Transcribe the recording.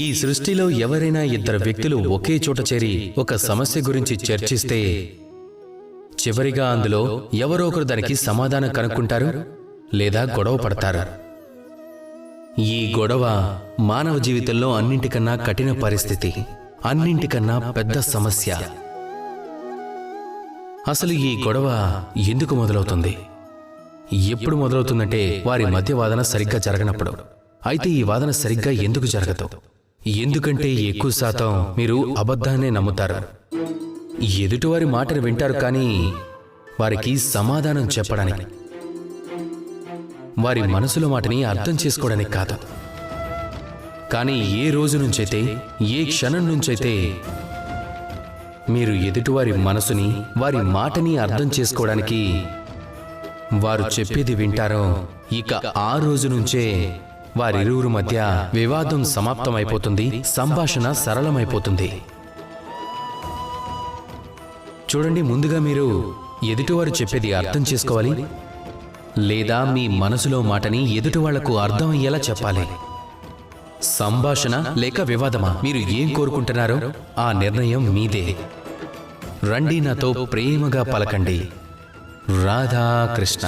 ఈ సృష్టిలో ఎవరైనా ఇద్దరు వ్యక్తులు ఒకే చోట చేరి ఒక సమస్య గురించి చర్చిస్తే చివరిగా అందులో ఎవరో ఒకరు దానికి సమాధానం కనుక్కుంటారు లేదా గొడవ పడతారు. ఈ గొడవ మానవ జీవితంలో అన్నింటికన్నా కఠిన పరిస్థితి, అన్నింటికన్నా పెద్ద సమస్య. అసలు ఈ గొడవ ఎందుకు మొదలవుతుంది? ఎప్పుడు మొదలవుతుందంటే వారి మధ్య వాదన సరిగ్గా జరగనప్పుడు. అయితే ఈ వాదన సరిగ్గా ఎందుకు జరగదు? ఎందుకంటే ఎక్కువ శాతం మీరు అబద్ధాన్నే నమ్ముతారు. ఎదుటివారి మాటను వింటారు, కానీ వారికి సమాధానం చెప్పడానికి, వారి మనసులో మాటని అర్థం చేసుకోవడానికి కాదు. కానీ ఏ రోజు నుంచైతే, ఏ క్షణం నుంచైతే మీరు ఎదుటివారి మనసుని, వారి మాటని అర్థం చేసుకోవడానికి వారు చెప్పేది వింటారో, ఇక ఆ రోజు నుంచే వారిరువురు మధ్య వివాదం సమాప్తమైపోతుంది, సంభాషణ సరళమైపోతుంది. చూడండి, ముందుగా మీరు ఎదుటివారు చెప్పేది అర్థం చేసుకోవాలి, లేదా మీ మనసులో మాటని ఎదుటివాళ్లకు అర్థమయ్యేలా చెప్పాలి. సంభాషణ లేక వివాదమా? మీరు ఏం కోరుకుంటున్నారో ఆ నిర్ణయం మీదే. రండి, నాతో ప్రేమగా పలకండి. రాధాకృష్ణ.